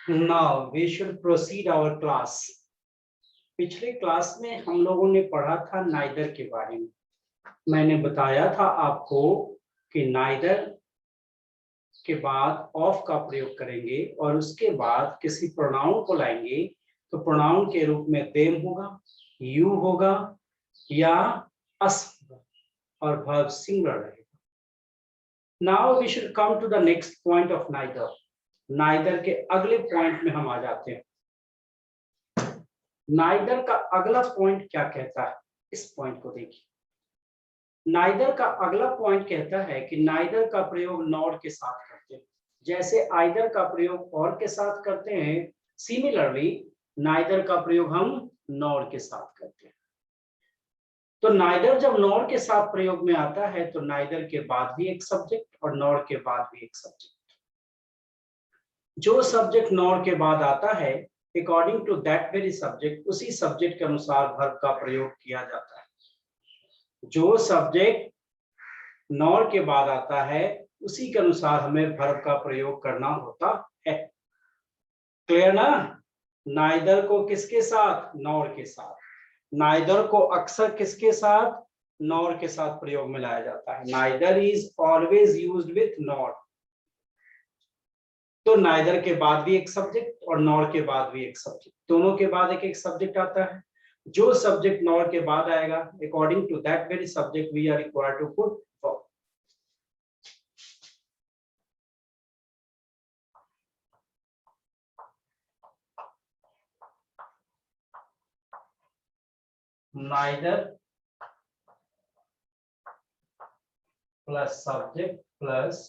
Now we should proceed our class. पिछले class में हम लोगों ने पढ़ा था नाइदर के बारे में। मैंने बताया था आपको कि नाइदर के बाद ऑफ का प्रयोग करेंगे और उसके बाद किसी प्रोनाउन को लाएंगे तो प्रोनाउन के रूप में देम होगा, यू होगा या अस होगा और वर्ब सिंगुलर रहेगा। Now we should come to the next point of neither. Neither के अगले पॉइंट में हम आ जाते हैं। नाइदर का अगला पॉइंट क्या कहता है, इस पॉइंट को देखिए। नाइदर का अगला पॉइंट कहता है कि नाइदर का प्रयोग नॉर के साथ करते हैं, जैसे आइदर का प्रयोग और के साथ करते हैं, सिमिलरली नाइदर का प्रयोग हम नॉर के साथ करते हैं। तो नाइदर जब नॉर के साथ प्रयोग में आता है तो नाइदर के बाद भी एक सब्जेक्ट और नॉर के बाद भी एक सब्जेक्ट। जो सब्जेक्ट नॉर के बाद आता है, according to that very subject, उसी सब्जेक्ट के अनुसार वर्ब का प्रयोग किया जाता है। जो सब्जेक्ट नॉर के बाद आता है उसी के अनुसार हमें वर्ब का प्रयोग करना होता है। क्लियर ना? नाइदर को किसके साथ? नॉर के साथ। नाइदर को अक्सर किसके साथ? नॉर के साथ प्रयोग में लाया जाता है। Neither is always used with nor. तो नाइदर के बाद भी एक सब्जेक्ट और नॉर के बाद भी एक सब्जेक्ट, दोनों के बाद एक एक सब्जेक्ट आता है। जो सब्जेक्ट नॉर के बाद आएगा, according to that very subject we are required to put verb. Neither plus subject plus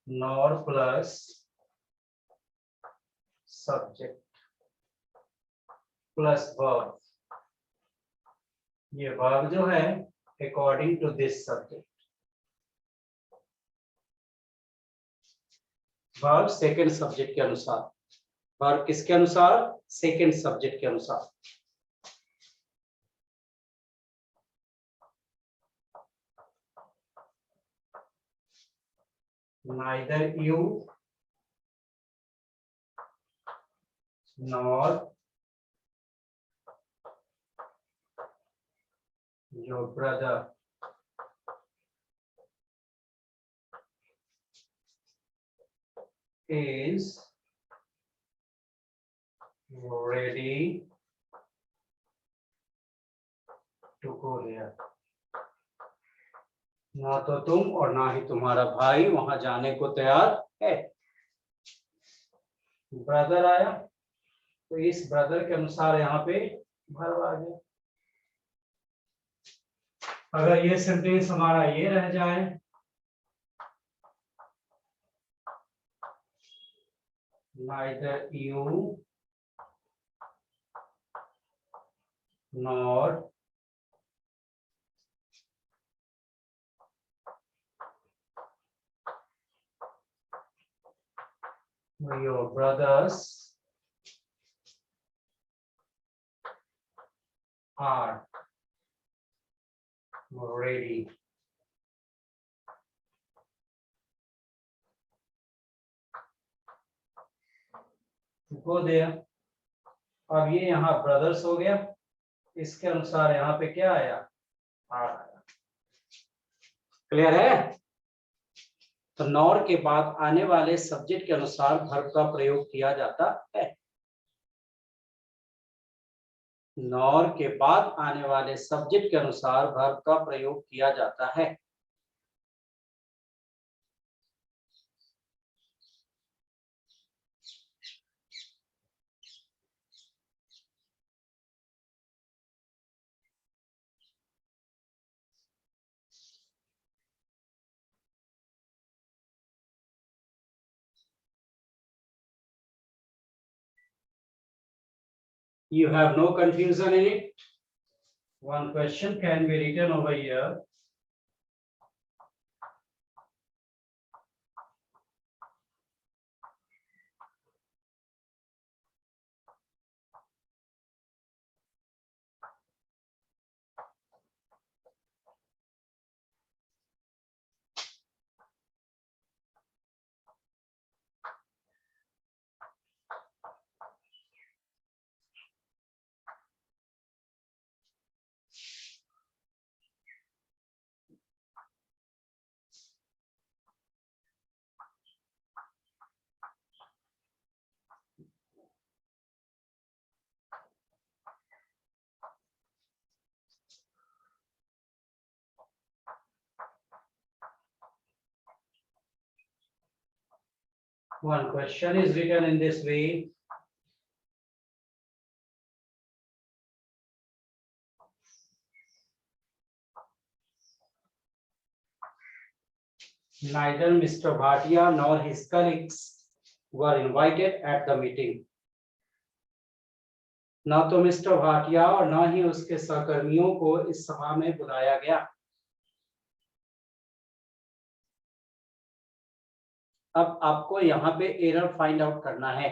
nor plus subject plus verb. ये वर्ब जो है according to this subject. Verb second subject के अनुसार। वर्ब किसके अनुसार? सेकंड सब्जेक्ट के अनुसार। neither you nor your brother is ready to go there। ना तो तुम और ना ही तुम्हारा भाई वहां जाने को तैयार है। ब्रदर आया तो इस ब्रदर के अनुसार यहाँ पे वर्ब आ गया। अगर ये सेंटेंस हमारा ये रह जाए, neither you nor your brothers are ready to go there। अब ये यहाँ ब्रदर्स हो गया, इसके अनुसार यहाँ पे क्या आया? आर आया। क्लियर है? तो नॉर के बाद आने वाले सब्जेक्ट के अनुसार वर्ब का प्रयोग किया जाता है। नॉर के बाद आने वाले सब्जेक्ट के अनुसार वर्ब का प्रयोग किया जाता है। You have no confusion in it? One question can be written over here. One question is written in this way. Neither Mr. Bhatia nor his colleagues were invited at the meeting. न तो mister Bhatia और न ही उसके सहकर्मियों को इस सभा में बुलाया गया। अब आपको यहाँ पे एरर फाइंड आउट करना है।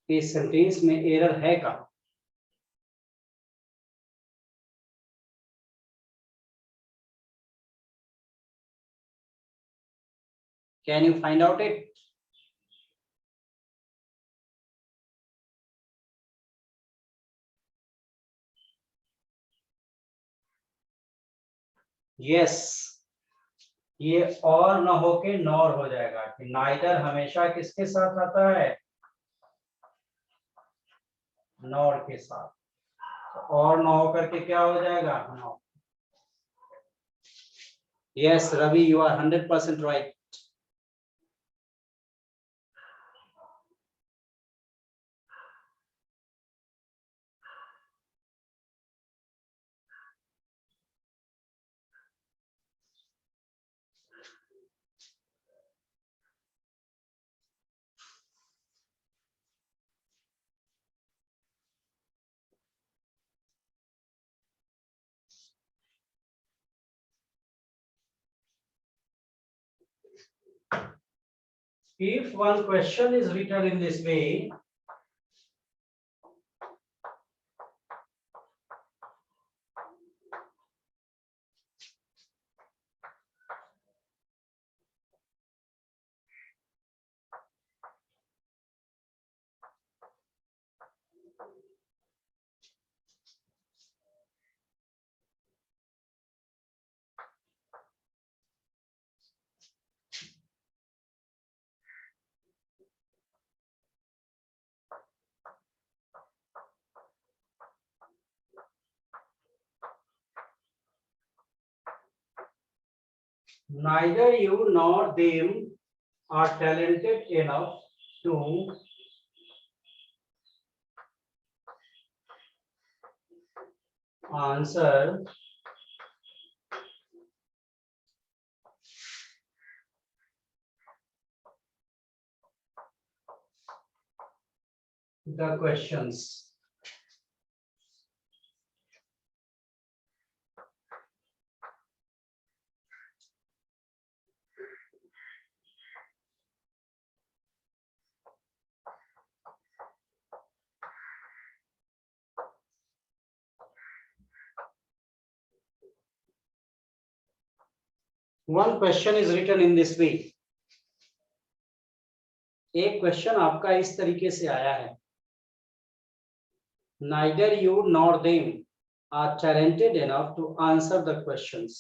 इस सेंटेंस में एरर है क्या? Can you find out it? Yes. ये और न होके नॉर हो जाएगा कि नाइदर हमेशा किसके साथ आता है? नॉर के साथ। तो और न होकर के क्या हो जाएगा? Nor. Yes, Ravi, you are 100% right. If one question is written in this way, neither you nor them are talented enough to answer the questions. One question is written in this way. एक question आपका इस तरीके से आया है। Neither you nor them are talented enough to answer the questions.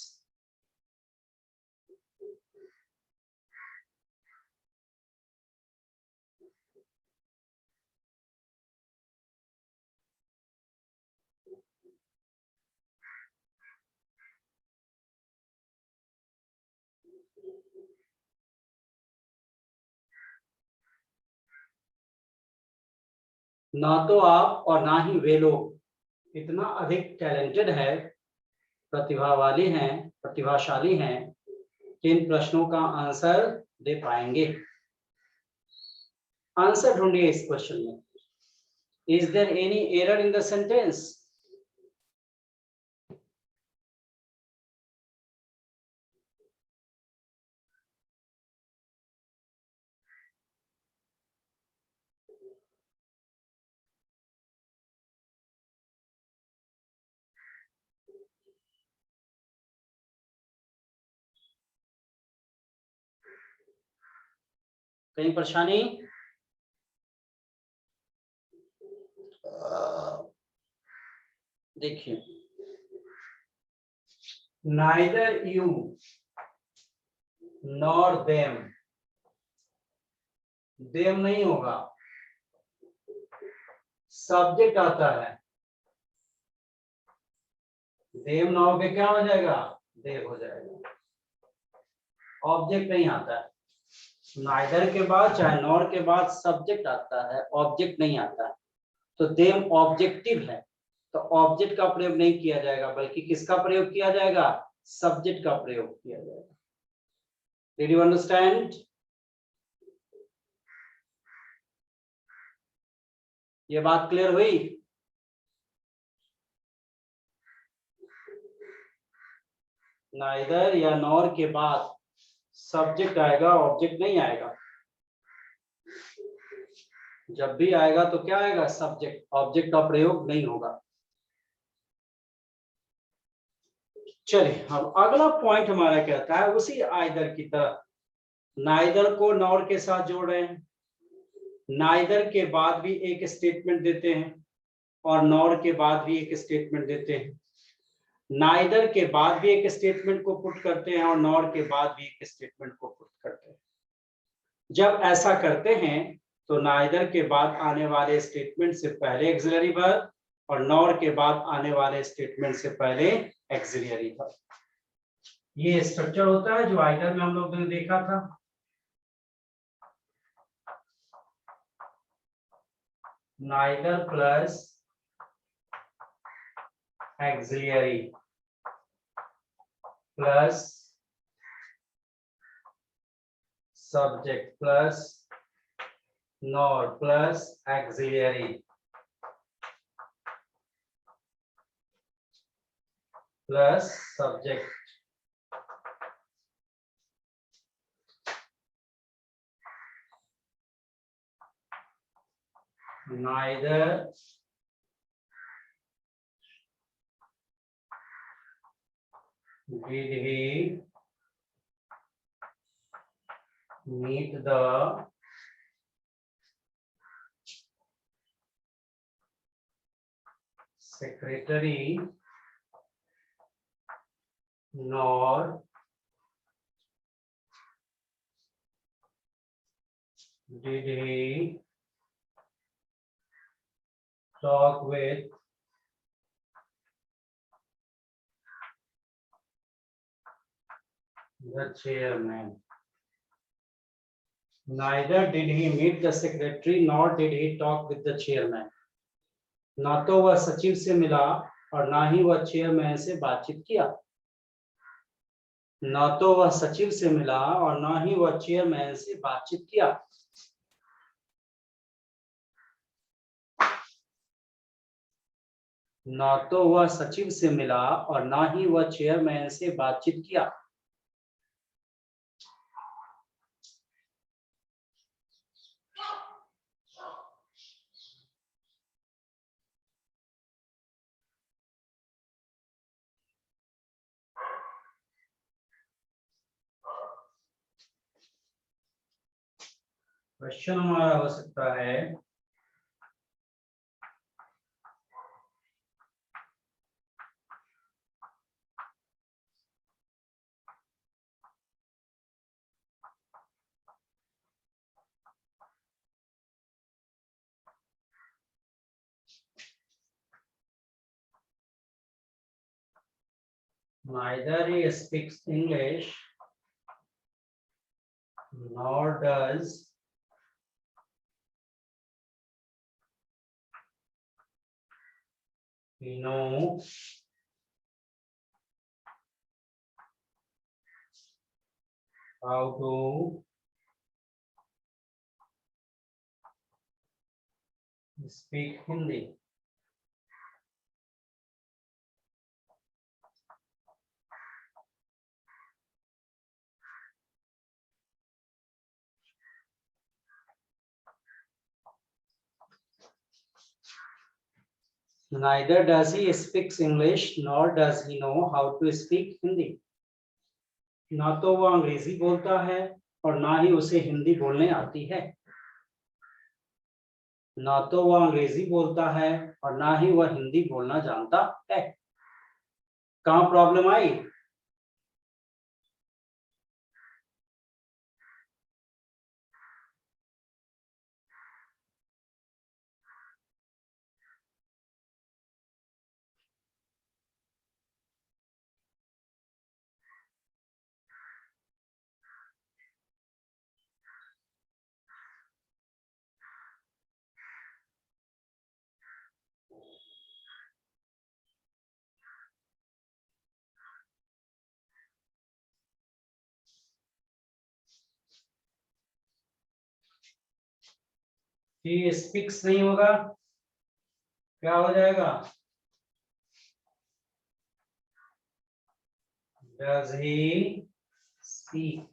ना तो आप और ना ही वे लोग इतना अधिक टैलेंटेड है, प्रतिभाशाली हैं कि इन प्रश्नों का आंसर दे पाएंगे। आंसर ढूंढिए इस क्वेश्चन में। Is there any error in the sentence? कहीं परेशानी? देखिए, neither you nor them, them नहीं होगा, सब्जेक्ट आता है, them ना होके क्या हो जाएगा? they हो जाएगा। ऑब्जेक्ट नहीं आता है। नाइदर के बाद चाहे नॉर के बाद सब्जेक्ट आता है, ऑब्जेक्ट नहीं आता है, तो देम ऑब्जेक्टिव है, तो ऑब्जेक्ट का प्रयोग नहीं किया जाएगा, बल्कि किसका प्रयोग किया जाएगा? सब्जेक्ट का प्रयोग किया जाएगा। Did you understand? ये बात क्लियर हुई? नाइदर या नॉर के बाद सब्जेक्ट आएगा, ऑब्जेक्ट नहीं आएगा। जब भी आएगा तो क्या आएगा? सब्जेक्ट, ऑब्जेक्ट का प्रयोग नहीं होगा। चलिए, अब अगला पॉइंट हमारा कहता है उसी आइदर की तरह, नाइदर को नॉर के साथ जोड़ रहे हैं, नाइदर के बाद भी एक स्टेटमेंट देते हैं और नॉर के बाद भी एक स्टेटमेंट देते हैं, नाइदर के बाद भी एक स्टेटमेंट को पुट करते हैं और नॉर के बाद भी एक स्टेटमेंट को पुट करते हैं। जब ऐसा करते हैं तो नाइदर के बाद आने वाले स्टेटमेंट से पहले एक्सिलरी वर्ब और नॉर के बाद आने वाले स्टेटमेंट से पहले एक्सिलरी वर्ब। ये स्ट्रक्चर होता है जो आइदर में हम लोग ने देखा था। Neither plus axillary plus subject plus nor plus axillary plus subject. Neither did he meet the secretary nor did he talk with the chairman. Neither did he meet the secretary nor did he talk with the chairman. ना तो वह सचिव से मिला और ना ही वह chairman से बातचीत किया। ना तो वह सचिव से मिला और ना ही वह चेयरमैन से बातचीत किया। ना तो वह सचिव से मिला और ना ही वह चेयरमैन से बातचीत किया। क्वेश्चन हमारा हो सकता है neither he speaks English nor does he know how to speak Hindi. Neither does he speaks English nor does he know how to speak Hindi. ना तो वह अंग्रेजी बोलता है और ना ही उसे हिंदी बोलने आती है। ना तो वह अंग्रेजी बोलता है और ना ही वह हिंदी बोलना जानता है। कहाँ प्रॉब्लम आई? ही स्पीक्स नहीं होगा, क्या हो जाएगा? Does he speak?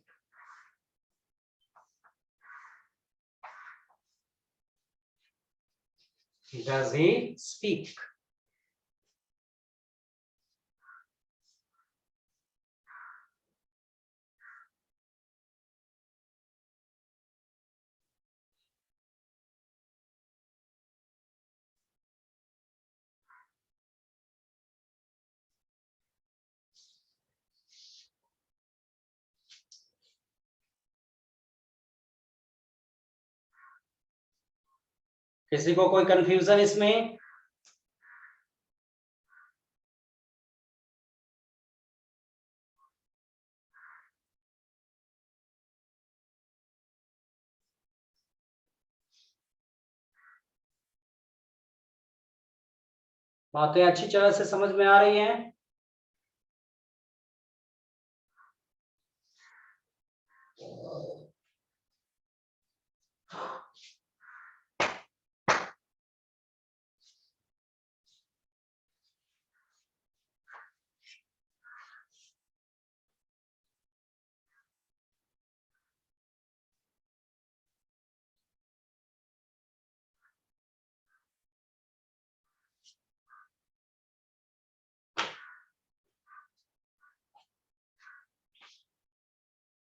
Does he speak? किसी को कोई कंफ्यूजन इसमें? बातें अच्छी तरह से समझ में आ रही हैं?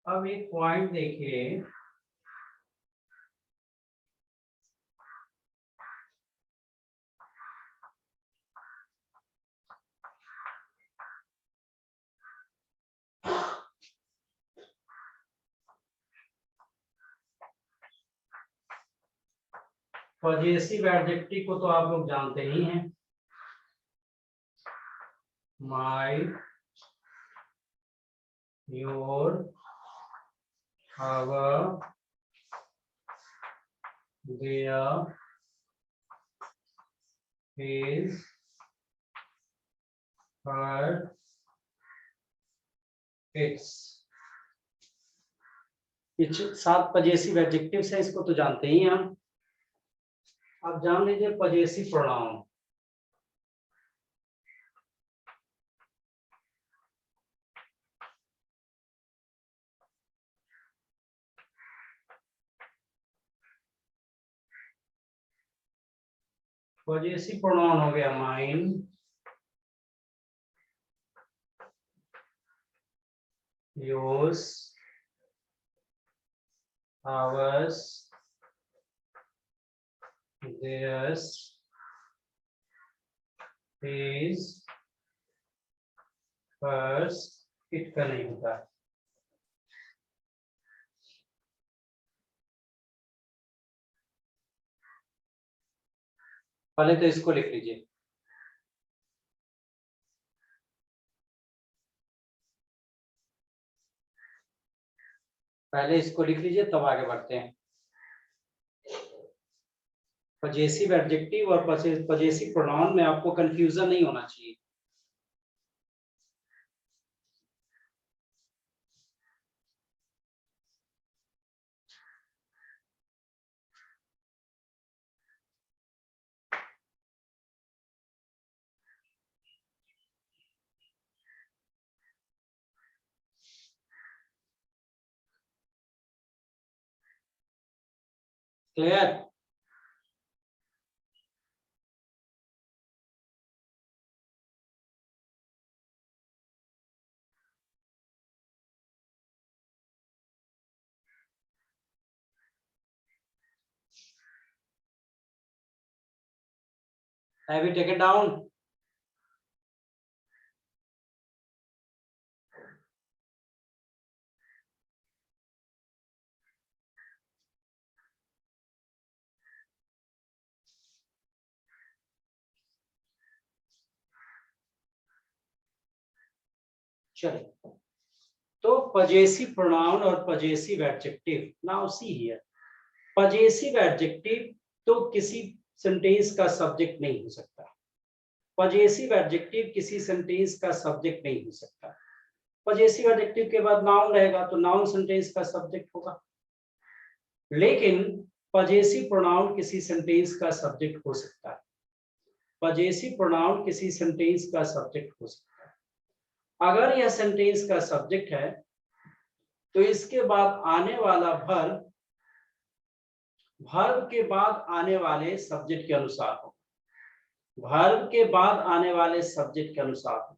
अब एक पॉइंट देखिए, पॉजिटिव एडजेक्टिव को तो आप लोग जानते ही हैं, my, your, our, their, his, her, its. ये 7 पॉजिटिव एडजेक्टिव्स हैं, इसको तो जानते ही हैं हम। अब जान लीजिए पॉजिटिव प्रोनाउन। पॉजिटिव प्रोनाउन हो गया mine, yours, hours, theirs, his, hers, it का नहीं होता है। पहले तो इसको लिख लीजिए, पहले इसको लिख लीजिए तब आगे बढ़ते हैं। पॉजिटिव एडजेक्टिव और पॉजिटिव प्रोनाउन में आपको कंफ्यूजन नहीं होना चाहिए। Clear? Have you taken down? चलिए, तो पॉजिटिव प्रोनाउन और positive adjective, now see here, positive adjective तो किसी सेंटेंस का सब्जेक्ट नहीं हो सकता। पॉजिटिव एडजेक्टिव किसी सेंटेंस का सब्जेक्ट नहीं हो सकता। पॉजिटिव एडजेक्टिव के बाद नाउन रहेगा तो नाउन सेंटेंस का सब्जेक्ट होगा। लेकिन पजेसिव प्रोनाउन किसी सेंटेंस का सब्जेक्ट हो सकता है। पजेसिव प्रोनाउन किसी सेंटेंस का सब्जेक्ट हो सकता है। अगर यह सेंटेंस का सब्जेक्ट है तो इसके बाद आने वाला वर्ब वर्ब के बाद आने वाले सब्जेक्ट के अनुसार हो। वर्ब के बाद आने वाले सब्जेक्ट के अनुसार हो।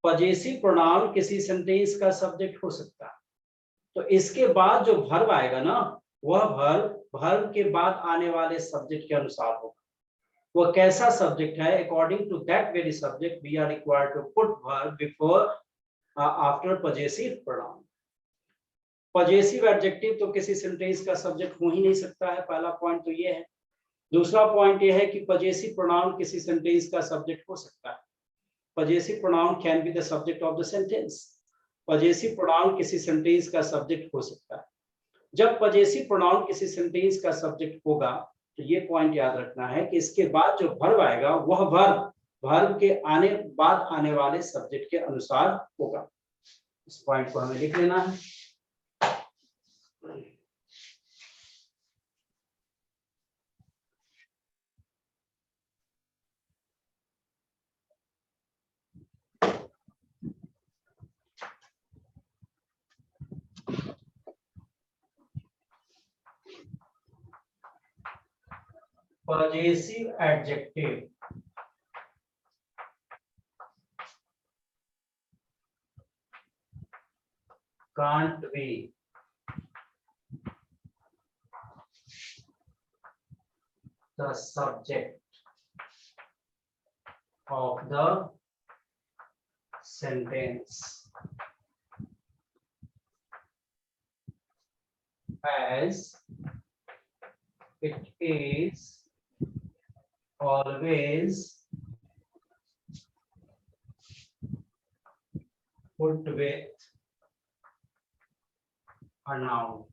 पजेसिव प्रोनाउन किसी सेंटेंस का सब्जेक्ट हो सकता है, तो इसके बाद जो वर्ब आएगा ना, वह वर्ब के बाद आने वाले सब्जेक्ट के अनुसार होगा। वह कैसा सब्जेक्ट है? According to that very subject we are required to put verb before after possessive pronoun. Possessive adjective तो किसी सेंटेंस का सब्जेक्ट हो ही नहीं सकता है, पहला पॉइंट तो ये है। दूसरा पॉइंट ये है कि पजेसिव प्रोनाउन किसी सेंटेंस का सब्जेक्ट हो सकता है। Possessive pronoun can be the subject of the sentence. Possessive pronoun किसी सेंटेंस का सब्जेक्ट हो सकता है। जब पजेसिव प्रोनाउन किसी सेंटेंस का सब्जेक्ट होगा तो ये पॉइंट याद रखना है कि इसके बाद जो वर्ब आएगा वह वर्ब के बाद आने वाले सब्जेक्ट के अनुसार होगा। इस पॉइंट को हमें लिख लेना है। Possessive adjective can't be the subject of the sentence as it is always put with a noun.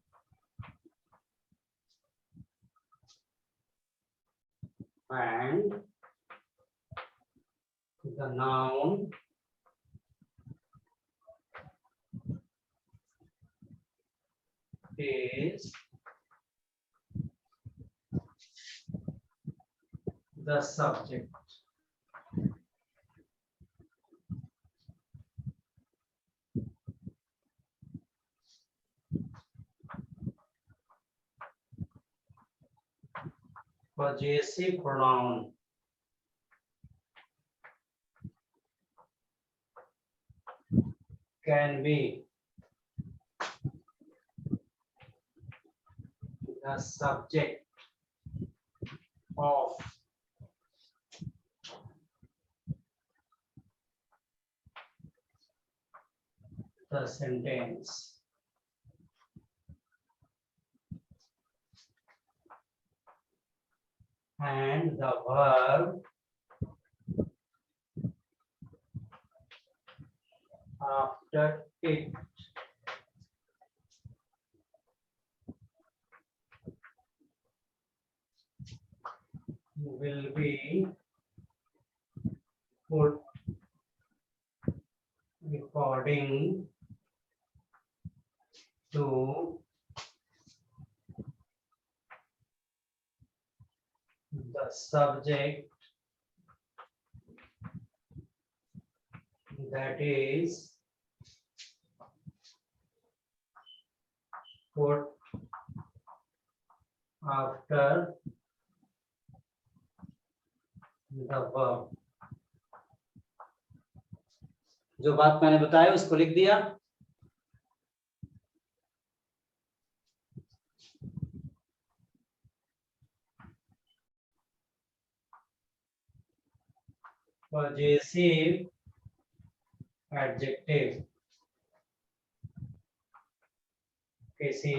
And the noun is the subject. Possessive pronoun can be the subject of the sentence. And the verb after it will be put according to the subject, that is put after the verb. जो बात मैंने बताया उसको लिख दिया। Possessive adjective किसी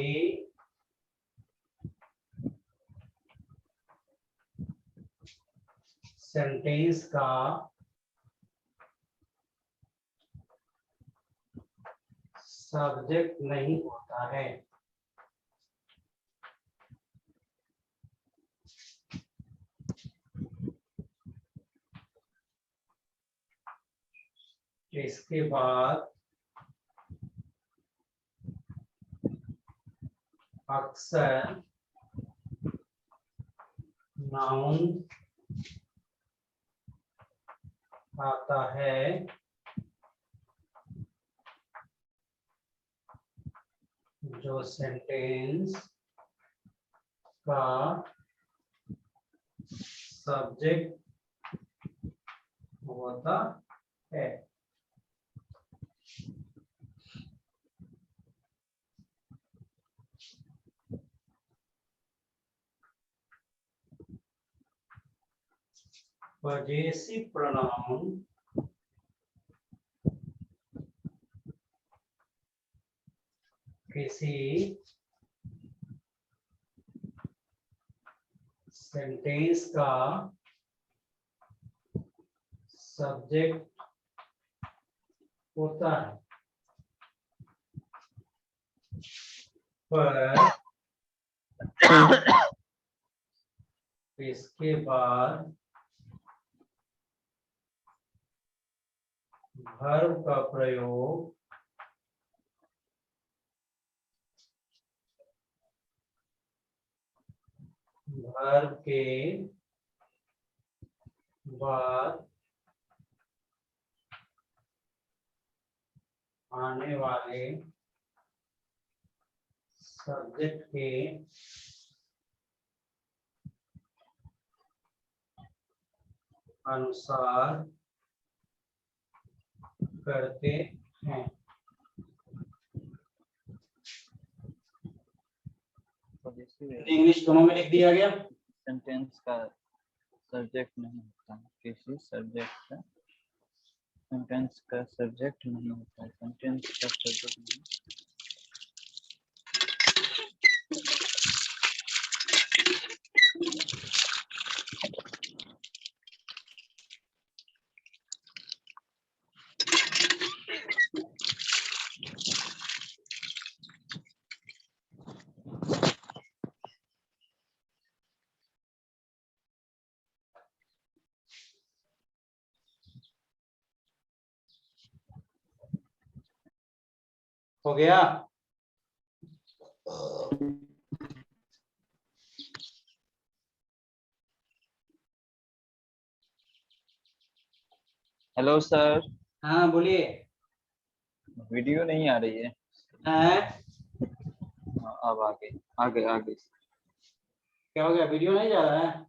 sentence का subject नहीं होता है। इसके बाद अक्सर नाउन आता है जो सेंटेंस का सब्जेक्ट होता है। possessive pronoun किसी सेंटेंस का सब्जेक्ट होता है, पर इसके बाद वर्ब का प्रयोग वर्ब के बाद आने वाले सब्जेक्ट के अनुसार करते हैं। इंग्लिश दोनों में लिख दिया गया। सेंटेंस का सब्जेक्ट नहीं होता, किसी सब्जेक्ट का सेंटेंस का सब्जेक्ट नहीं होता, सेंटेंस का सब्जेक्ट नहीं। हो गया। Hello sir. हाँ बोलिए। वीडियो नहीं आ रही है। हाँ, अब आगे आगे आगे। क्या हो गया, वीडियो नहीं जा रहा है?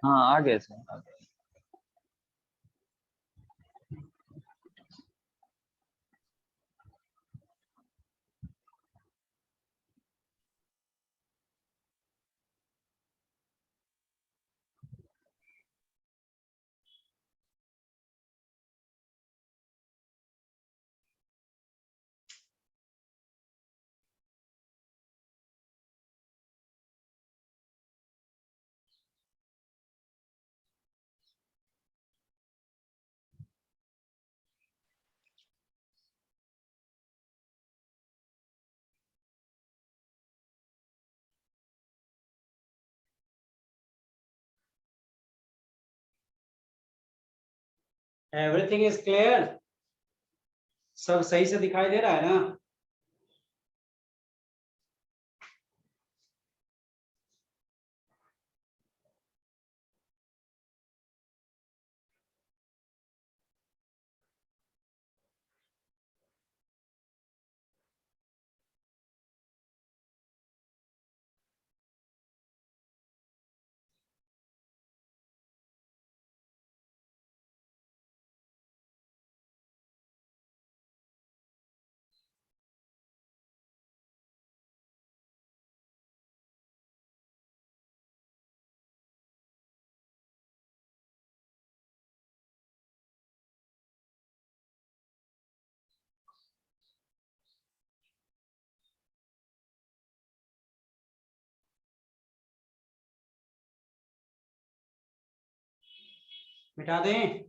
हाँ आगे सर आगे। Everything is clear? सब सही से दिखाई दे रहा है ना? मिटा दें?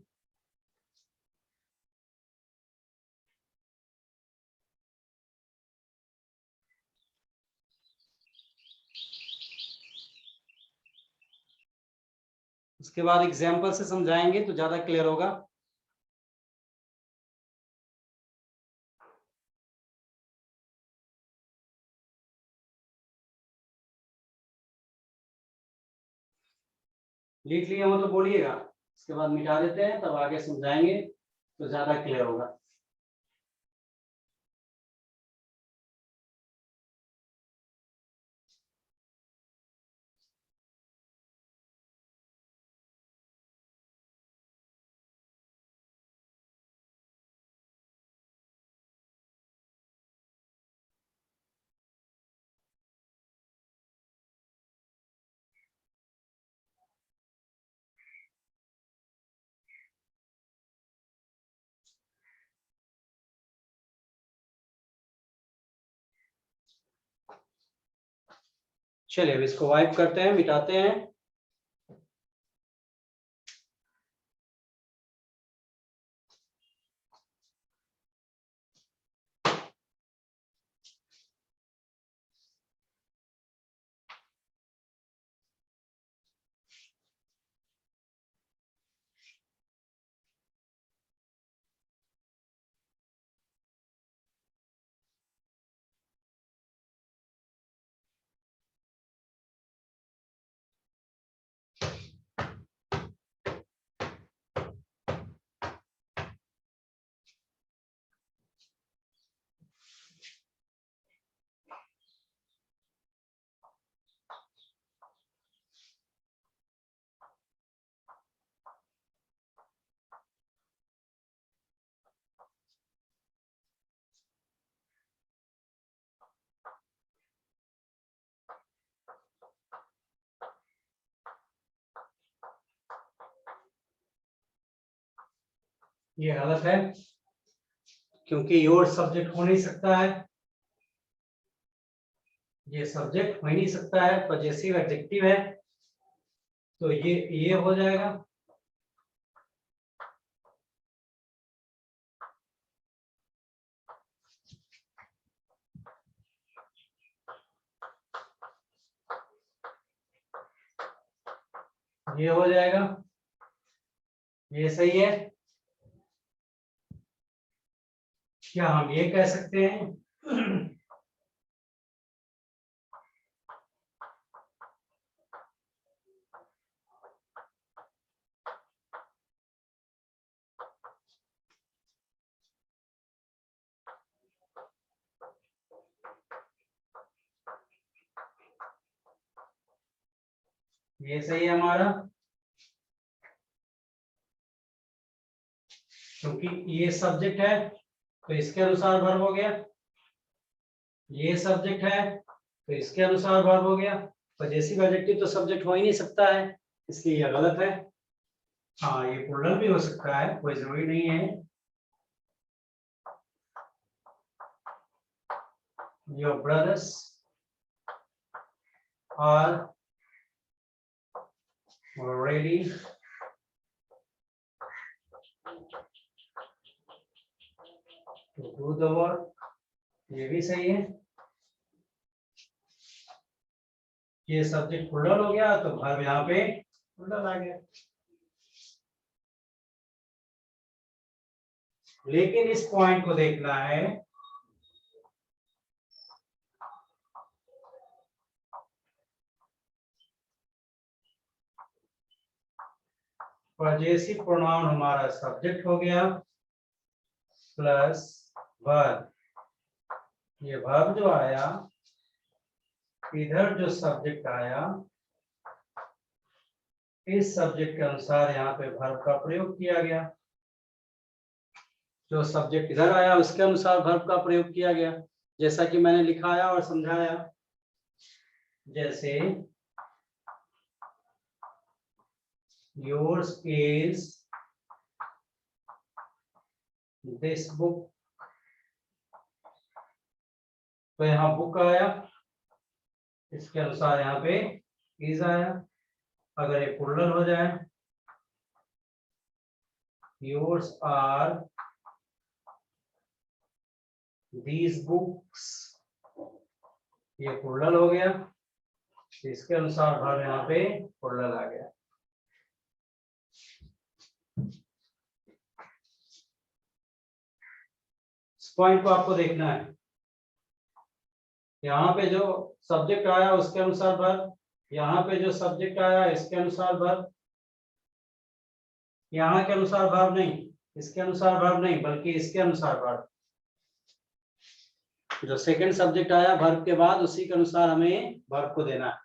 उसके बाद एग्जाम्पल से समझाएंगे तो ज्यादा क्लियर होगा। लिख लिए हो तो बोलिएगा, इसके बाद मिटा देते हैं, तब आगे समझाएंगे तो ज्यादा क्लियर होगा। चलिए अब इसको वाइप करते हैं, मिटाते हैं। ये गलत है, क्योंकि योर सब्जेक्ट हो नहीं सकता है, ये सब्जेक्ट हो ही नहीं सकता है, पजेसिव एडजेक्टिव है, तो ये हो जाएगा। ये हो जाएगा, ये सही है। क्या हम ये कह सकते हैं ये सही है हमारा, क्योंकि ये सब्जेक्ट है तो इसके अनुसार वर्ब हो गया, ये सब्जेक्ट है तो इसके अनुसार वर्ब हो गया। पजेसिव एडजेक्टिव तो सब्जेक्ट हो ही नहीं सकता है, इसलिए यह गलत है। हाँ, ये प्लूरल भी हो सकता है, कोई जरूरी नहीं है। Your brothers are ready to do the work, ये भी सही है। ये सब्जेक्ट प्लूरल हो गया तो वर्ब यहाँ पे प्लूरल आ गया। लेकिन इस पॉइंट को देखना है, पजेसिव प्रोनाउन हमारा सब्जेक्ट हो गया प्लस वर्ब, ये वर्ब जो आया, इधर जो सब्जेक्ट आया, इस सब्जेक्ट के अनुसार यहाँ पे वर्ब का प्रयोग किया गया। जो सब्जेक्ट इधर आया उसके अनुसार वर्ब का प्रयोग किया गया, जैसा कि मैंने लिखाया और समझाया। जैसे yours is this book, तो यहाँ बुक आया, इसके अनुसार यहाँ पे is आया। अगर ये प्लूरल हो जाए, yours are these books, ये प्लूरल हो गया, इसके अनुसार वर्ब यहाँ पे प्लूरल आ गया। इस पॉइंट को आपको देखना है, यहाँ पे जो सब्जेक्ट आया उसके अनुसार वर्ब, यहाँ पे जो सब्जेक्ट आया इसके अनुसार वर्ब, यहाँ के अनुसार वर्ब नहीं, इसके अनुसार वर्ब नहीं, बल्कि इसके अनुसार वर्ब। जो सेकंड सब्जेक्ट आया वर्ब के बाद, उसी के अनुसार हमें वर्ब को देना है।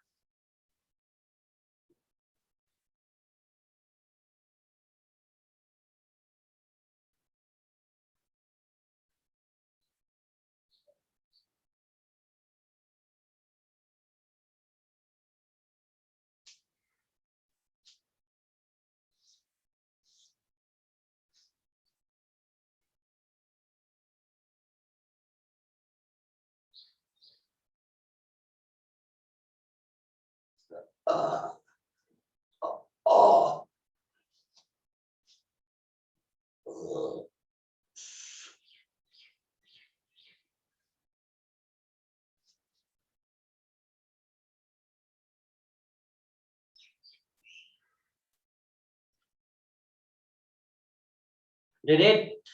Did it?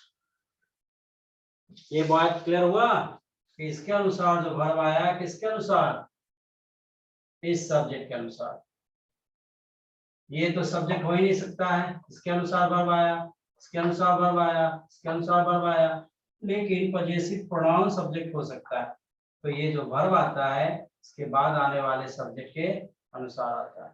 ये बात क्लियर हुआ कि इसके अनुसार जो वर्ब आया, किसके अनुसार? इस सब्जेक्ट के अनुसार। ये तो सब्जेक्ट हो ही नहीं सकता है, इसके अनुसार वर्ब आया, इसके अनुसार वर्ब आया, इसके अनुसार वर्ब आया, लेकिन पजेसिव प्रोनाउन सब्जेक्ट हो सकता है। तो ये जो वर्ब आता है इसके बाद आने वाले सब्जेक्ट के अनुसार आता है।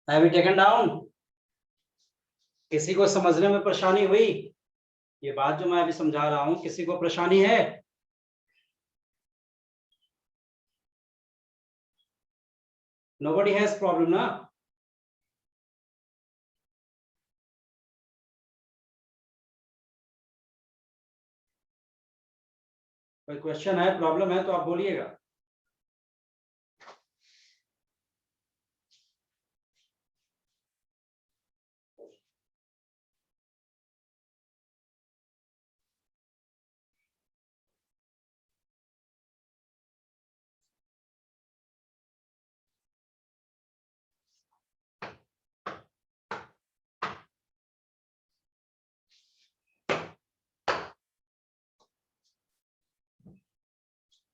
Have you taken down? किसी को समझने में परेशानी हुई? ये बात जो मैं अभी समझा रहा हूं, किसी को परेशानी है? Nobody has problem ना? कोई क्वेश्चन है, प्रॉब्लम है तो आप बोलिएगा।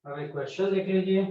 अब एक क्वेश्चन देख लीजिए।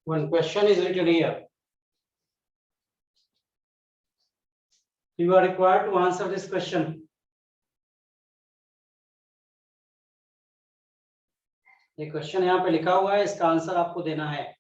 One question is written here. You are required to answer this question. ये क्वेश्चन यहाँ पे लिखा हुआ है, इसका आंसर आपको देना है।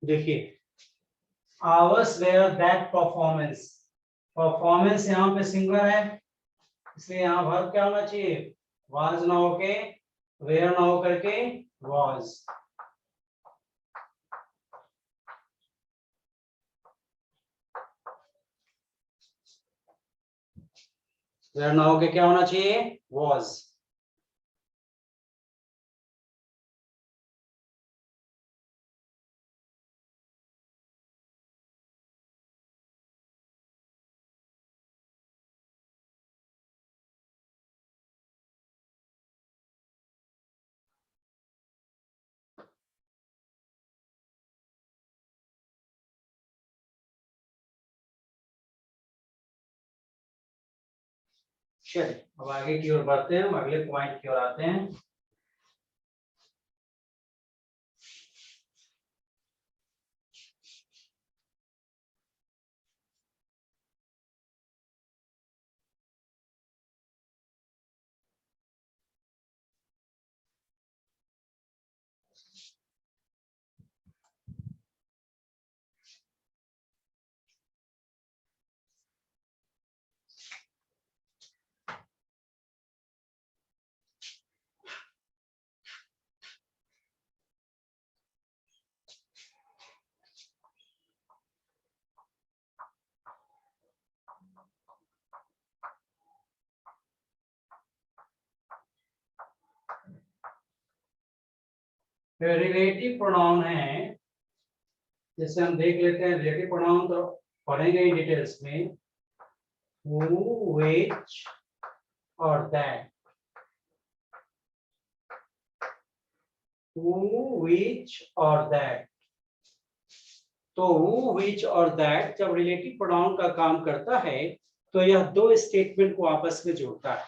देखिए, ours where that performance, performance यहाँ पे सिंगुलर है, इसलिए यहाँ वर्ब क्या होना चाहिए? वाज ना होके, वेयर ना हो करके वाज। वेयर ना होके क्या होना चाहिए, was। चलिए अब आगे की ओर बढ़ते हैं, हम अगले पॉइंट की ओर आते हैं। रिलेटिव प्रोनाउन है, जैसे हम देख लेते हैं रिलेटिव प्रोनाउन तो पढ़ेंगे ही डिटेल्स में, who, which और that। who, which और that। तो who, which और that जब रिलेटिव प्रोनाउन का काम करता है तो यह दो स्टेटमेंट को आपस में जोड़ता है।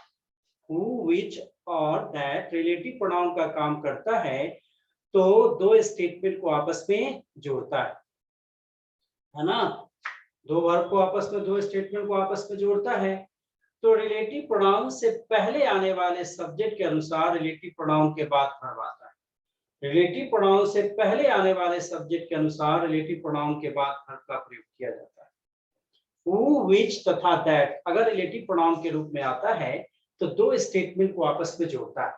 who, which और that रिलेटिव प्रोनाउन का काम करता है तो दो स्टेटमेंट को आपस में जोड़ता है ना। दो वर्ब को आपस में, दो स्टेटमेंट को आपस में जोड़ता है। तो रिलेटिव प्रोनाउन से पहले आने वाले सब्जेक्ट के अनुसार रिलेटिव प्रोनाउन के बाद वर्ब आता है। रिलेटिव प्रोनाउन से पहले आने वाले सब्जेक्ट के अनुसार रिलेटिव प्रोनाउन के बाद वर्ब का प्रयोग किया जाता है। who, which तथा that अगर रिलेटिव प्रोनाउन के रूप में आता है तो दो स्टेटमेंट को आपस में जोड़ता है,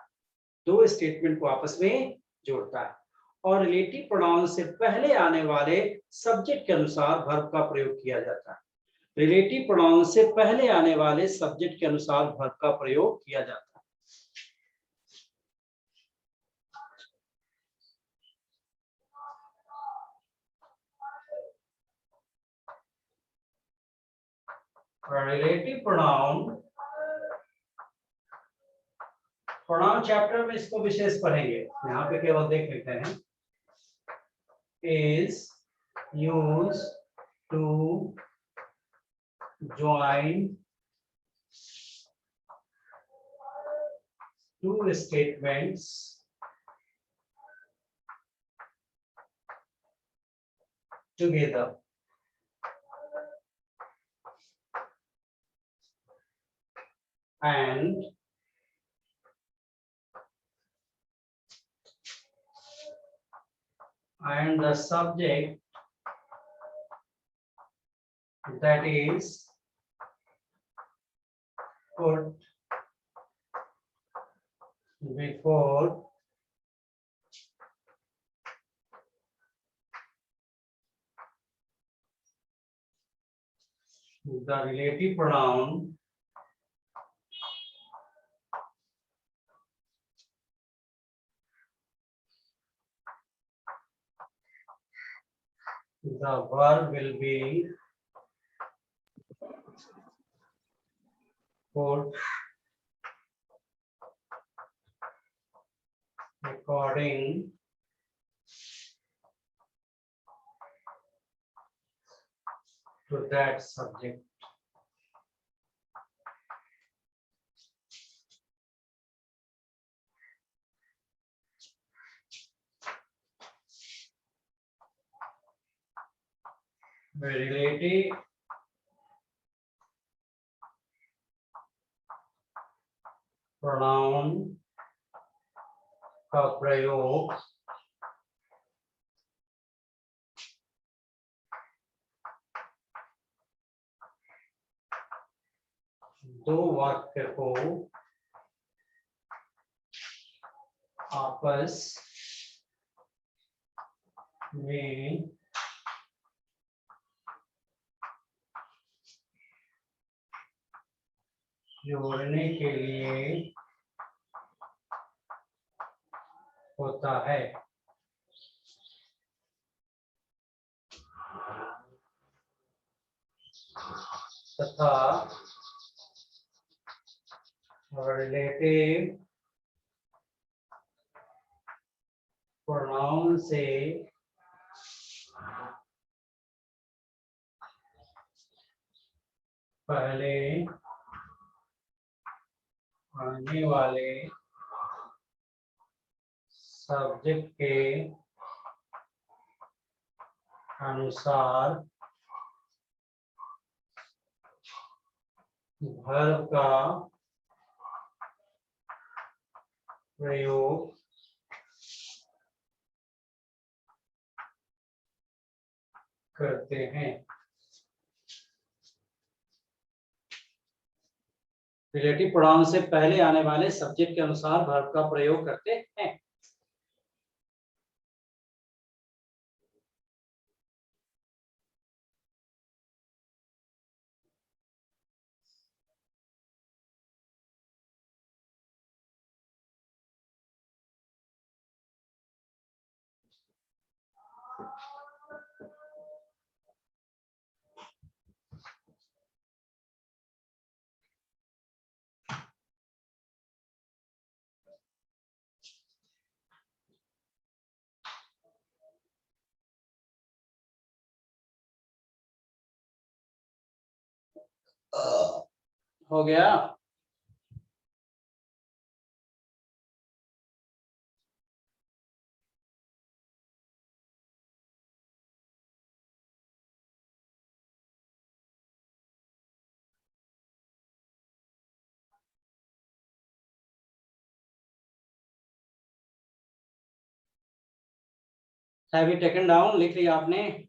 दो स्टेटमेंट को आपस में जोड़ता है। और रिलेटिव प्रोनाउन से पहले आने वाले सब्जेक्ट के अनुसार वर्ब का प्रयोग किया जाता है। रिलेटिव प्रोनाउन से पहले आने वाले सब्जेक्ट के अनुसार वर्ब का प्रयोग किया जाता है। रिलेटिव प्रोनाउन चैप्टर में इसको विशेष पढ़ेंगे, यहाँ पे केवल देख लेते हैं। is used to join two statements together and the subject that is put before the relative pronoun the verb will be put according to that subject. Relative pronoun का प्रयोग दो वाक्य को आपस में जोड़ने के लिए होता है। तथा रिलेटिव प्रोनाउन से पहले आने वाले सब्जेक्ट के अनुसार वर्ब का प्रयोग करते हैं। रिलेटिव प्रोनाउन से पहले आने वाले सब्जेक्ट के अनुसार वर्ब का प्रयोग करते हैं। हो गया। Have you taken down? लिख लिया आपने?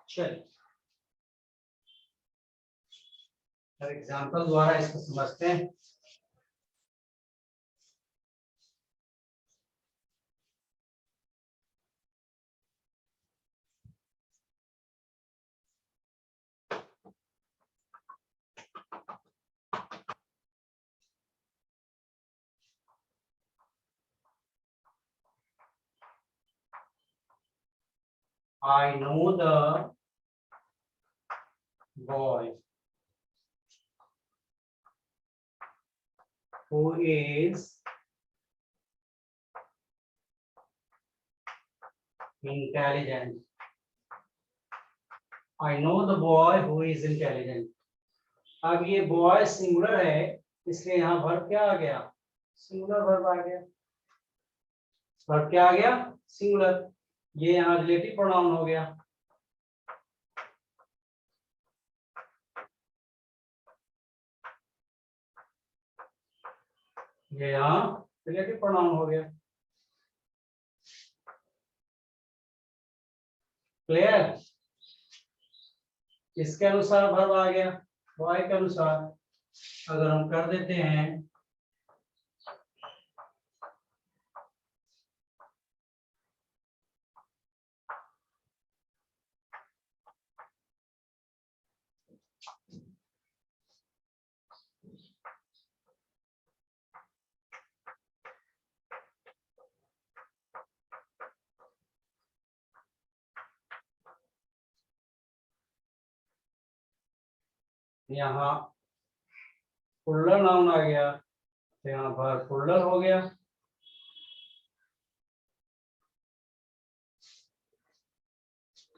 चलिए एग्जाम्पल द्वारा इसको समझते हैं। I know the boy who is intelligent. I know the boy who is intelligent. अब ये बॉय सिंगुलर है, इसलिए यहाँ वर्ब क्या आ गया? सिंगुलर वर्ब आ गया। वर्ब क्या आ गया? सिंगुलर। ये यहाँ रिलेटिव प्रोनाउन हो गया। ये यहाँ रिलेटिव प्रोनाउन हो गया। क्लियर? किसके अनुसार वर्ब आ गया? बॉय के अनुसार। अगर हम कर देते हैं यहाँ प्लूरल नाउन आ गया, तो यहाँ पर प्लूरल हो गया।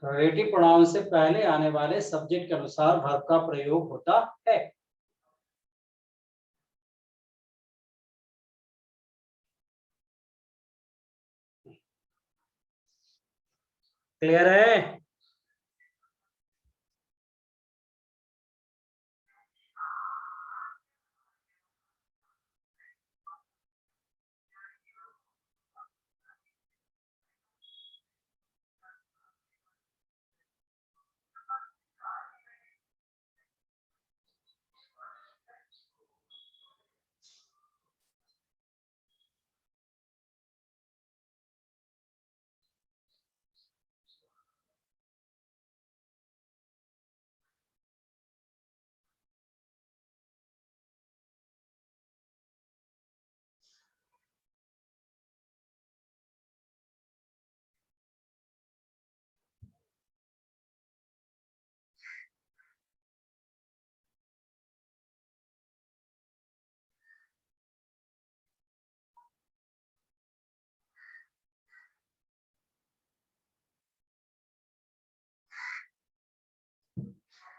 रिलेटिव प्रोनाउन से पहले आने वाले सब्जेक्ट के अनुसार वर्ब का प्रयोग होता है। क्लियर है?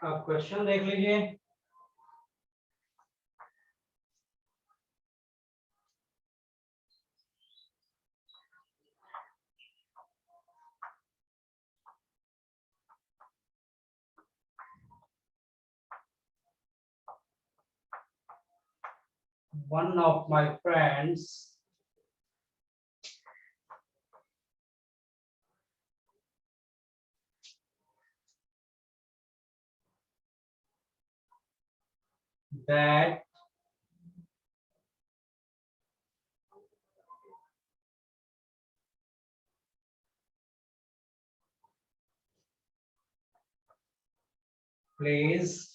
आप क्वेश्चन देख लीजिए। One of my friends that plays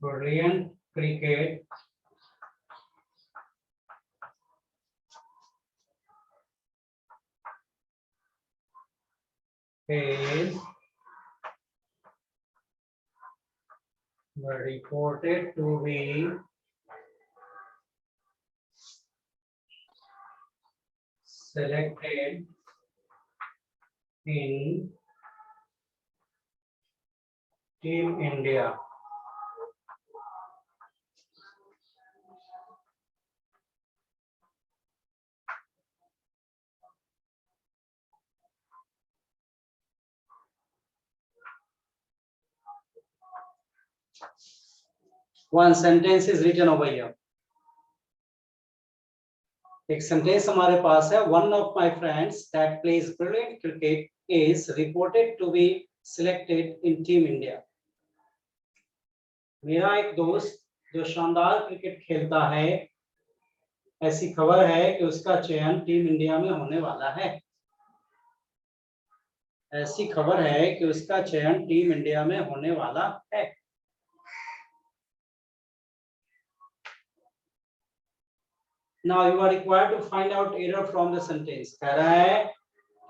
brilliant cricket is reported to be selected in Team India. One sentence is written over here. एक सेंटेंस हमारे पास है, one of my friends that plays brilliant cricket is reported to be selected in Team India. मेरा एक दोस्त जो शानदार cricket खेलता है, ऐसी खबर है कि उसका चयन टीम इंडिया में होने वाला है। ऐसी खबर है कि उसका चयन टीम इंडिया में होने वाला है। Now you are required to find out error from the sentence. कह रहा है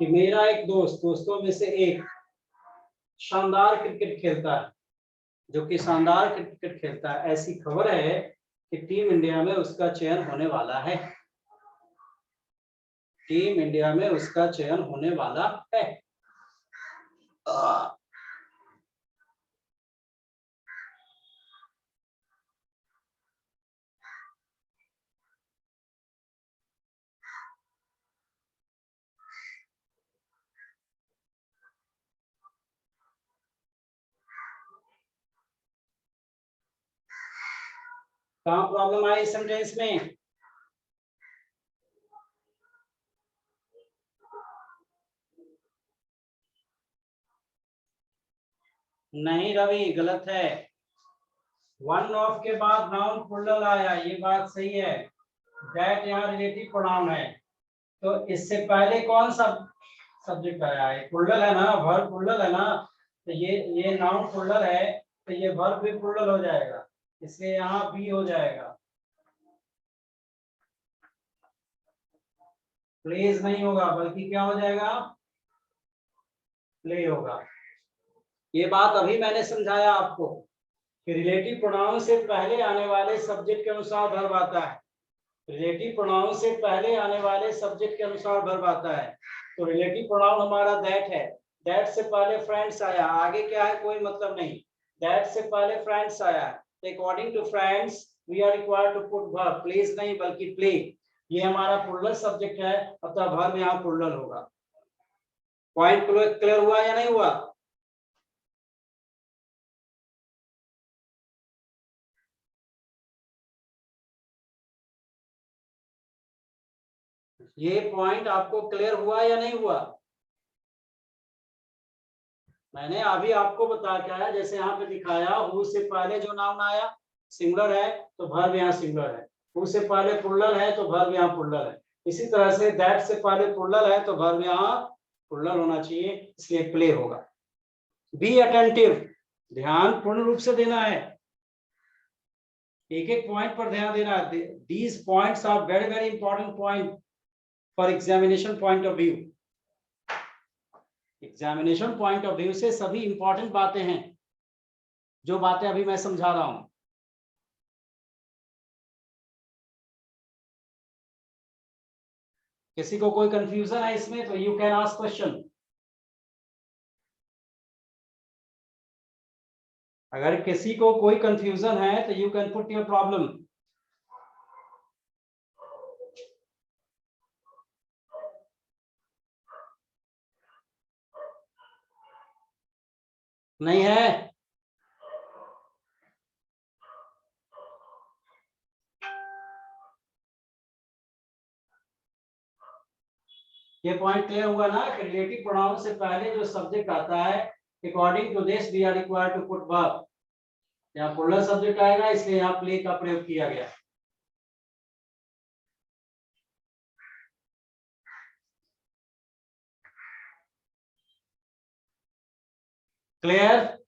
कि मेरा एक दोस्त, दोस्तों में से एक शानदार क्रिकेट खेलता है, जो कि शानदार क्रिकेट खेलता है, ऐसी खबर है कि टीम इंडिया में उसका चयन होने वाला है। टीम इंडिया में उसका चयन होने वाला है। कहाँ प्रॉब्लम आई इस सेंटेंस में? नहीं रवि, गलत है। वन ऑफ के बाद नाउन प्लूरल आया, ये बात सही है। दैट यहाँ रिलेटिव प्रोनाउन है, तो इससे पहले कौन सा सब्जेक्ट आया है? प्लूरल है ना, वर्ब प्लूरल है ना, तो ये नाउन प्लूरल है, तो ये वर्ब भी प्लूरल हो जाएगा, इसलिए यहाँ बी हो जाएगा। प्लेज नहीं होगा, बल्कि क्या हो जाएगा? प्ले होगा। ये बात अभी मैंने समझाया आपको कि रिलेटिव प्रोनाउन से पहले आने वाले सब्जेक्ट के अनुसार वर्ब आता है। रिलेटिव प्रोनाउन से पहले आने वाले सब्जेक्ट के अनुसार वर्ब आता है। तो रिलेटिव प्रोनाउन हमारा दैट है, दैट से पहले फ्रेंड्स आया, आगे क्या है कोई मतलब नहीं, दैट से पहले फ्रेंड्स आया, according to friends we are required to put verb, place नहीं बल्कि प्ले। ये हमारा प्लूरल सब्जेक्ट है, अतः वर्ब यहाँ प्लूरल होगा। पॉइंट क्लियर हुआ या नहीं हुआ? ये पॉइंट आपको क्लियर हुआ या नहीं हुआ? मैंने अभी आपको बता के आया, जैसे यहाँ पे दिखाया, हु से पहले जो नाउन आया सिंगुलर है तो वर्ब यहाँ सिंगुलर है, हु से पहले प्लूरल है तो वर्ब यहाँ प्लूरल है। इसी तरह से दैट से पहले प्लूरल है तो वर्ब यहाँ प्लूरल होना चाहिए, इसलिए प्ले होगा। बी अटेंटिव, ध्यान पूर्ण रूप से देना है, एक एक पॉइंट पर ध्यान देना है। These points are very very important point for examination point of view. Examination point of view से सभी इंपॉर्टेंट बातें हैं, जो बातें अभी मैं समझा रहा हूं। किसी को कोई कंफ्यूजन है इसमें तो यू कैन आस्क क्वेश्चन। अगर किसी को कोई कंफ्यूजन है तो you can put your problem. नहीं है? ये पॉइंट क्लियर हुआ ना कि रिलेटिव प्रोनाउन से पहले जो सब्जेक्ट आता है according to this we are required to put verb. यहाँ प्लूरल सब्जेक्ट आएगा इसलिए यहाँ प्ले का प्रयोग किया गया। Clear?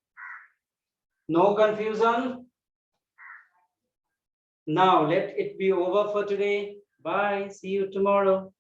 No confusion? Now let it be over for today. Bye. See you tomorrow.